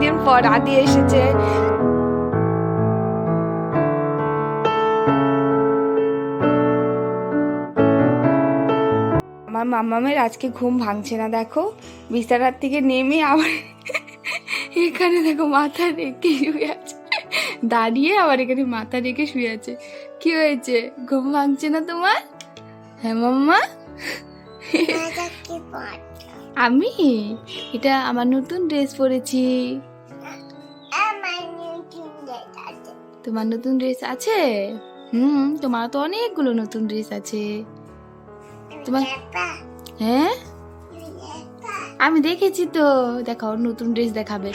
কয়েকদিন পর আদি এসেছে। আমার মাম্মামের আজকে ঘুম ভাঙছে না, দেখো বিছানার থেকে নেমে আবার এখানে দেখো মাথা রেখে শুয়ে আছে, দাঁড়িয়ে আবার এখানে মাথা রেখে শুয়ে আছে। কি হয়েছে, ঘুম ভাঙছে না তোমার? হ্যাঁ মাম্মা। আমি এটা আমার নতুন ড্রেস পরেছি। তোমার নতুন ড্রেস আছে? তোমার তো অনেকগুলো নতুন ড্রেস আছে। তোমার হ্যাঁ আমি দেখেছি তো। দেখো ওর নতুন ড্রেস দেখাবে,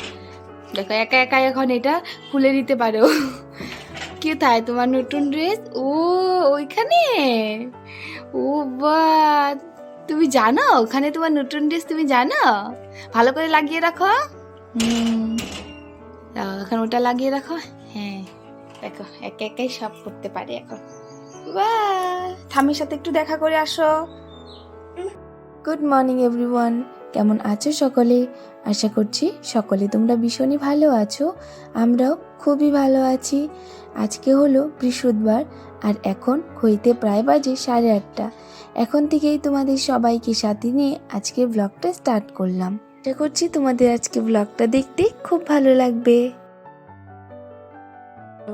দেখো একা একা এখন এটা খুলে নিতে পারো। কোথায় তোমার নতুন ড্রেস? ও ওইখানে। ও বা, তুমি জানো ওখানে তোমার নতুন ড্রেস? তুমি জানো? ভালো করে লাগিয়ে রাখো। এখন ওটা লাগিয়ে রাখো। হ্যাঁ দেখো একা একাই সব করতে পারে এখন। বাহ, ঠাম্মির সাথে একটু দেখা করে আসো। গুড মর্নিং এভরিওয়ান, কেমন আছো সকলে? আশা করছি সকলে তোমরা ভীষণই ভালো আছো। আমরাও খুবই ভালো আছি। আজকে হলো বৃহস্পতিবার আর এখন ঘড়িতে প্রায় বাজে 8:30। এখন থেকেই তোমাদের সবাইকে সাথে নিয়ে আজকে ব্লগটা স্টার্ট করলাম। আশা করছি তোমাদের আজকে ব্লগটা দেখতে খুব ভালো লাগবে।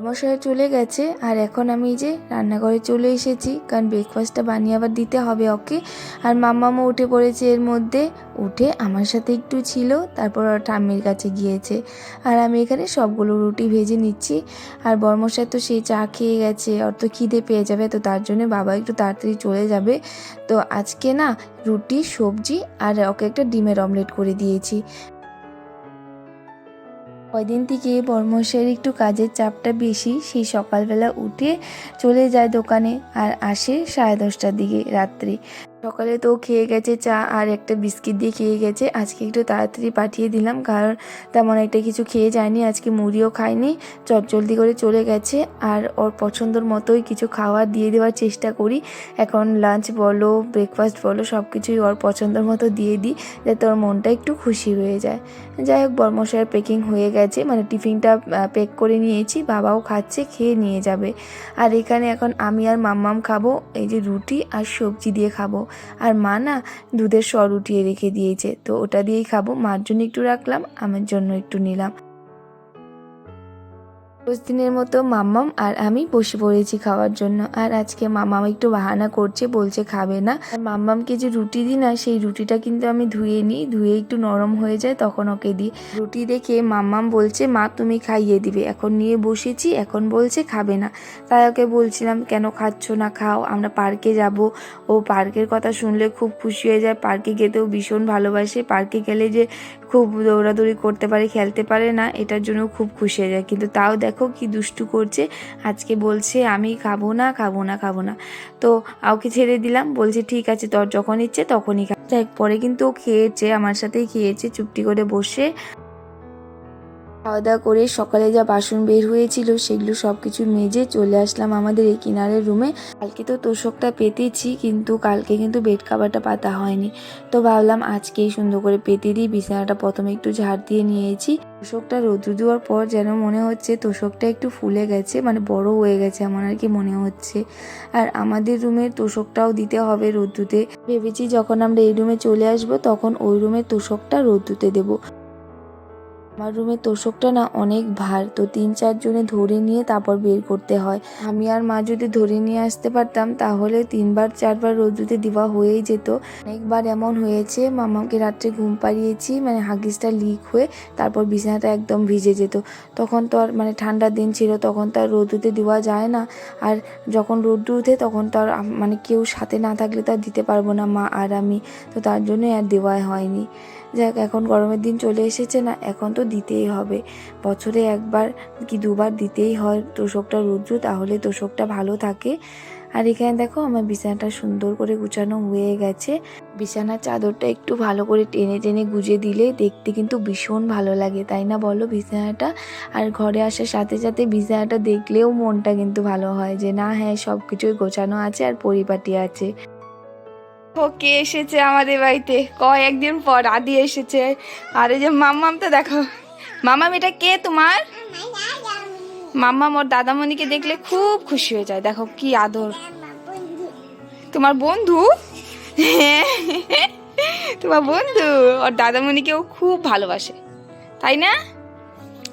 মশাই চলে গেছে আর এখন আমি যে রান্নাঘরে চলে এসেছি, কারণ ব্রেকফাস্টটা বানিয়ে আবার দিতে হবে ওকে। আর মাম্মামও উঠে পড়েছে এর মধ্যে, উঠে আমার সাথে একটু ছিল, তারপর ঠাম্মির কাছে গিয়েছে। আর আমি এখানে সবগুলো রুটি ভেজে নিচ্ছি। আর বড়মশাই তো সেই চা খেয়ে গেছে, ওর তো খিদে পেয়ে যাবে, তো তার জন্য বাবা একটু তাড়াতাড়ি চলে যাবে। তো আজকে না রুটি, সবজি আর ওকে একটা ডিমের অমলেট করে দিয়েছি। কয়দিন থেকে বড়মশাইয়ের একটু কাজের চাপটা বেশি, সেই সকালবেলা উঠে চলে যায় দোকানে আর আসে 10:30টার দিকে রাত্রি। সকালে তো খেয়ে গেছে চা আর একটা বিস্কিট দিয়ে খেয়ে গেছে। আজকে একটু তাড়াতাড়ি পাঠিয়ে দিলাম, কারণ তেমন একটা কিছু খেয়ে যায়নি, আজকে মুড়িও খায়নি, চটজলদি করে চলে গেছে। আর ওর পছন্দর মতোই কিছু খাবার দিয়ে দেওয়ার চেষ্টা করি। এখন লাঞ্চ বলো, ব্রেকফাস্ট বলো, সব কিছুই ওর পছন্দের মতো দিয়ে দিই, যাতে ওর মনটা একটু খুশি হয়ে যায়। যাই হোক, বড়মশাইয়ের পেকিং হয়ে গেছে, মানে টিফিনটা প্যাক করে নিয়েছি, বাবাও খাচ্ছে, খেয়ে নিয়ে যাবে। আর এখানে এখন আমি আর মাম্মাম খাবো এই যে রুটি আর সবজি দিয়ে খাবো। আর মা না দুধের সর উঠিয়ে রেখে দিয়েছে, তো ওটা দিয়েই খাবো। মার জন্য একটু রাখলাম, আমার জন্য একটু নিলাম। রোজ দিনের মতো মাম্মাম আর আমি বসে পড়েছি খাওয়ার জন্য। আর আজকে মাম্মাম একটু বাহানা করছে, বলছে খাবে না। আর মাম্মামকে যে রুটি দিই না, সেই রুটিটা কিন্তু আমি ধুয়ে নিই, ধুয়ে একটু নরম হয়ে যায় তখন ওকে দিই। রুটি দেখে মাম্মাম বলছে মা তুমি খাইয়ে দিবে, এখন নিয়ে বসেছি, এখন বলছে খাবে না। তাই ওকে বলছিলাম কেন খাচ্ছ না, খাও, আমরা পার্কে যাব। ও পার্কের কথা শুনলে খুব খুশি হয়ে যায়, পার্কে যেতেও ভীষণ ভালোবাসে। পার্কে গেলে যে খুব দৌড়াদৌড়ি করতে পারে, খেলতে পারে না, এটার জন্য খুব খুশি হয়ে যায়। কিন্তু তাও দেখো কি দুষ্টু করছে, আজকে বলছে আমি খাবো না, খাবো না, খাবো না। তো ওকে ছেড়ে দিলাম, বলছে ঠিক আছে তোর যখন ইচ্ছে তখনই খা। পরে কিন্তু ও খেয়েছে, আমার সাথেই খেয়েছে চুপটি করে বসে। খাওয়া দাওয়া করে সকালে যা বাসন বের হয়েছিল সেগুলো সব কিছু মেজে চলে আসলাম আমাদের এই কিনারের রুমে। কালকে তো তোষকটা পেতেছি, কিন্তু কালকে কিন্তু বেড কাভারটা পাতা হয়নি, তো ভাবলাম আজকেই সুন্দর করে পেতে দিই। বিছানাটা প্রথমে একটু ঝাড় দিয়ে নিয়েছি। তোষকটা রোদ্রু দেওয়ার পর যেন মনে হচ্ছে তোষকটা একটু ফুলে গেছে, মানে বড় হয়ে গেছে আমার আর কি মনে হচ্ছে। আর আমাদের রুমের তোষকটাও দিতে হবে রোদ্রুতে। ভেবেছি যখন আমরা এই রুমে চলে আসবো তখন ওই রুমের তোষকটা রোদ্রুতে দেবো। আমার রুমের তোষকটা না অনেক ভার, তো 3-4 জনে ধরে নিয়ে তারপর বের করতে হয়। আমি আর মা যদি ধরে নিয়ে আসতে পারতাম তাহলে 3-4বার রোদ্রুতে দেওয়া হয়েই যেত। অনেকবার এমন হয়েছে মামাকে রাত্রে ঘুম পাড়িয়েছি, মানে হাগিসটা লিক হয়ে তারপর বিছানাটা একদম ভিজে যেত। তখন তো আর মানে ঠান্ডার দিন ছিল, তখন তো আর রোদ্রুতে দেওয়া যায় না। আর যখন রোদ্রু উঠে তখন তো আর মানে কেউ সাথে না থাকলে তো আর দিতে পারবো না, মা আর আমি, তো তার জন্যই আর দেওয়াই হয়নি। যাক, এখন গরমের দিন চলে এসেছে না, এখন তো দিতেই হবে, বছরে 1বার কি 2বার দিতেই হয় তোষকটা রোদ্রু, তাহলে তোষকটা ভালো থাকে। আর এখানে দেখো আমার বিছানাটা সুন্দর করে গুছানো হয়ে গেছে। বিছানার চাদরটা একটু ভালো করে টেনে টেনে গুজে দিলে দেখতে কিন্তু ভীষণ ভালো লাগে, তাই না বলো বিছানাটা? আর ঘরে আসার সাথে সাথে বিছানাটা দেখলেও মনটা কিন্তু ভালো হয় যে না হ্যাঁ সব কিছুই গোছানো আছে আর পরিপাটি আছে। কে এসেছে আমাদের বাড়িতে, কয়েকদিন পর আদি এসেছে। আর এই যে মাম্মাম তো দেখো মামাম এটা কে তোমার? মাম্মাম ওর দাদামণিকে দেখলে খুব খুশি হয়ে যায়, দেখো কি আদর। তোমার বন্ধু? হ্যাঁ, তোমার বন্ধু। ওর দাদামণিকেও খুব ভালোবাসে, তাই না?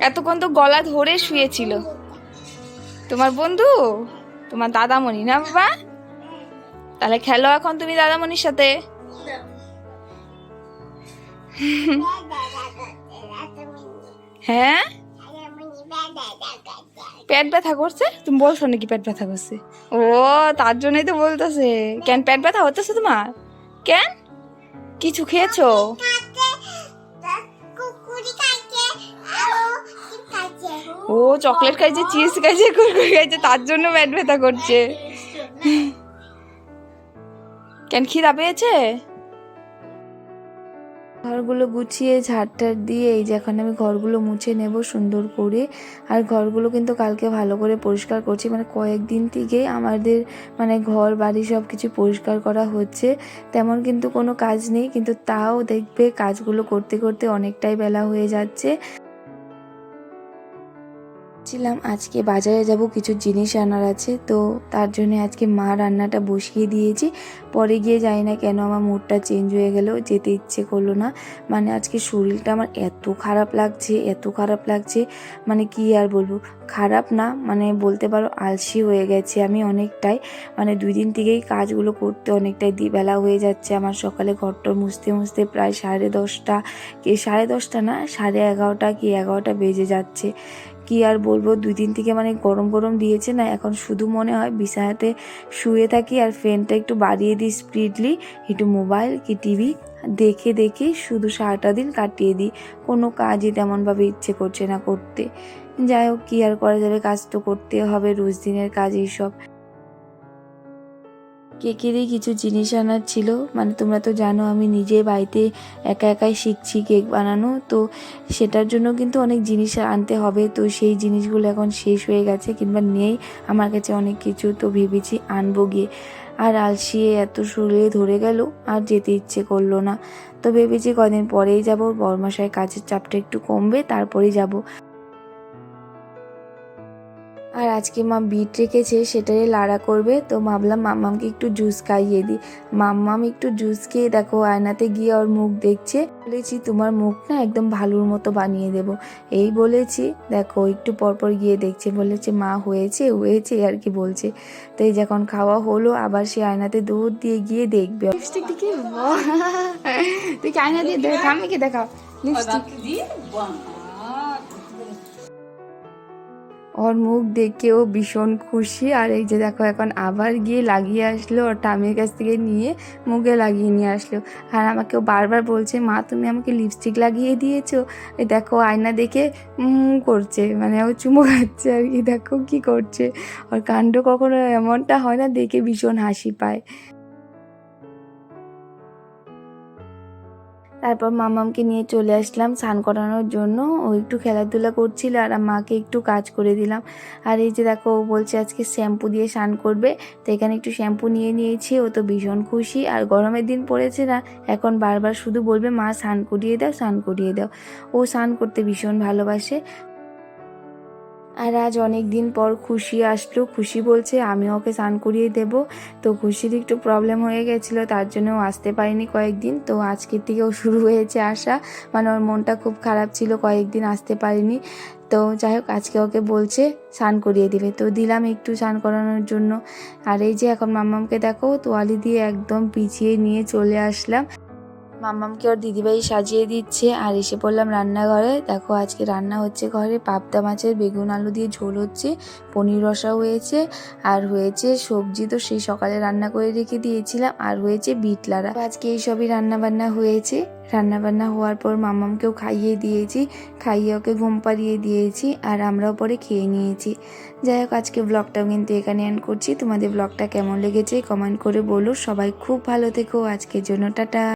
এতক্ষণ তো গলা ধরে শুয়েছিল। তোমার বন্ধু তোমার দাদামণি না বাবা? তাহলে খেলো এখন তুমি দাদামণির সাথে। হ্যাঁ, পেট ব্যথা করছে? তুমি বলছো নাকি পেট ব্যথা করছে? ও, তার জন্যই তো বলতেছে। কেন পেট ব্যথা হতেছে তোমার? কেন, কিছু খেয়েছো? ও চকলেট খাইছে, চিপস খাইছে, কুরকুরে খাইছে, তার জন্য পেট ব্যথা করছে। কেন খিদা পেয়েছে? ঘরগুলো গুছিয়ে ঝাড়টার দিয়ে এই যে এখন আমি ঘরগুলো মুছে নেব সুন্দর করে। আর ঘরগুলো কিন্তু কালকে ভালো করে পরিষ্কার করছি, মানে কয়েকদিন থেকে আমাদের মানে ঘর বাড়ি সব কিছু পরিষ্কার করা হচ্ছে। তেমন কিন্তু কোনো কাজ নেই, কিন্তু তাও দেখবে কাজগুলো করতে করতে অনেকটাই বেলা হয়ে যাচ্ছে। ছিলাম আজকে বাজারে যাব, কিছু জিনিস আনার আছে, তো তার জন্য আজকে মা রান্নাটা বসিয়ে দিয়েছি। পরে গিয়ে যাই না কেন আমার মুডটা চেঞ্জ হয়ে গেল, যেতে ইচ্ছে করলো না। মানে আজকে শরীরটা আমার এত খারাপ লাগছে, এত খারাপ লাগছে, মানে কি আর বলবো। খারাপ না, মানে বলতে পারো আলসি হয়ে গেছে আমি অনেকটাই। মানে 2 দিন থেকেই কাজগুলো করতে অনেকটাই বেলা হয়ে যাচ্ছে আমার। সকালে ঘরটা মুছতে মুছতে প্রায় 10:30, কি 10:30 না, 11:30 কি 11টা বেজে যাচ্ছে। কি আর বলবো, 2 দিন থেকে মানে গরম গরম দিয়েছে না, এখন শুধু মনে হয় বিছানাতে শুয়ে থাকি আর ফ্যানটা একটু বাড়িয়ে দিই স্পিডলি, একটু মোবাইল কি টিভি দেখে দেখে শুধু সারাটা দিন কাটিয়ে দিই। কোনো কাজই তেমনভাবে ইচ্ছে করছে না করতে। যাই হোক, কি আর করা যাবে, কাজ তো করতে হবে, রোজ দিনের কাজ এইসব। কেকেরই কিছু জিনিস আনার ছিল, মানে তোমরা তো জানো আমি নিজে বাড়িতে একা একাই শিখছি কেক বানানো, তো সেটার জন্য কিন্তু অনেক জিনিস আনতে হবে। তো সেই জিনিসগুলো এখন শেষ হয়ে গেছে, কিংবা নেই আমার কাছে অনেক কিছু, তো ভেবেছি আনবো গিয়ে। আর আলসিয়ে এত শরীরে ধরে গেল, আর যেতে ইচ্ছে করলো না। তো ভেবেছি কদিন পরেই যাব, বড়মশাই কাজের চাপটা একটু কমবে তারপরেই যাব। আর আজকে মা বিট রেখেছে, সেটাই লাড়া করবে, তো ভাবলাম মাম্মামকে একটু জুস খাইয়ে দিই। মাম্মাম একটু জুস খেয়ে দেখো আয়নাতে গিয়ে ওর মুখ দেখছে। বলেছি তোমার মুখ না একদম ভালুর মতো বানিয়ে দেব, এই বলেছি। দেখো একটু পরপর গিয়ে দেখছে, বলেছে মা হয়েছে হয়েছে আর কি বলছে। তো এই যখন খাওয়া হলো, আবার সে আয়নাতে দৌড় দিয়ে গিয়ে দেখবে। লিপস্টিক দিকে তুই কি আয়না দিয়ে দেখ, আমি কি দেখাও লিপস্টিক। ওর মুখ দেখে ও ভীষণ খুশি। আর এই যে দেখো এখন আবার গিয়ে লাগিয়ে আসলো, ওর ঠামের কাছ থেকে নিয়ে মুখে লাগিয়ে নিয়ে আসলো। আর আমাকে ও বারবার বলছে মা তুমি আমাকে লিপস্টিক লাগিয়ে দিয়েছো। এই দেখো আয়না দেখে করছে, মানে ও চুমু খাচ্ছে আর কি, দেখো কি করছে। ওর কাণ্ড কখনো এমনটা হয় না, দেখে ভীষণ হাসি পায়। তারপর মামামকে নিয়ে চলে আসলাম স্নান করানোর জন্য। ও একটু খেলাধুলা করছিল আর মাকে একটু কাজ করে দিলাম। আর এই যে দেখো ও বলছে আজকে শ্যাম্পু দিয়ে স্নান করবে, তো এখানে একটু শ্যাম্পু নিয়ে নিয়েছি। ও তো ভীষণ খুশি। আর গরমের দিন পড়েছে না, এখন বারবার শুধু বলবে মা স্নান করিয়ে দাও, স্নান করিয়ে দাও। ও স্নান করতে ভীষণ ভালোবাসে। আর আজ অনেক দিন পর খুশি আসলো, খুশি বলছে আমি ওকে স্নান করিয়ে দেব। তো খুশির একটু প্রবলেম হয়ে গেছিলো, তার জন্য ও আসতে পারিনি কয়েকদিন। তো আজকের থেকেও শুরু হয়েছে আসা, মানে ওর মনটা খুব খারাপ ছিল, কয়েকদিন আসতে পারিনি। তো যাই হোক আজকে ওকে বলছে স্নান করিয়ে দিবে, তো দিলাম একটু স্নান করানোর জন্য। আর এই যে এখন মাম্মামকে দেখো তোয়ালি দিয়ে একদম পিছিয়ে নিয়ে চলে আসলাম। মাম্মামকে ওর দিদিভাই সাজিয়ে দিচ্ছে, আর এসে পড়লাম রান্নাঘরে। দেখো আজকে রান্না হচ্ছে ঘরে পাবদা মাছের বেগুন আলু দিয়ে ঝোল হচ্ছে, পনির রসা হয়েছে, আর হয়েছে সবজি তো সেই সকালে রান্না করে রেখে দিয়েছিলাম, আর হয়েছে বিট লাড়া। আজকে এইসবই রান্না বান্না হয়েছে। রান্না বান্না হওয়ার পর মাম্মামকেও খাইয়ে দিয়েছি, খাইয়ে ওকে ঘুম পাড়িয়ে দিয়েছি, আর আমরাও পরে খেয়ে নিয়েছি। যাই হোক আজকে ব্লগটাও কিন্তু এখানে এন্ড করছি। তোমাদের ব্লগটা কেমন লেগেছে কমেন্ট করে বলো। সবাই খুব ভালো থেকো, আজকের জন্য টাটা।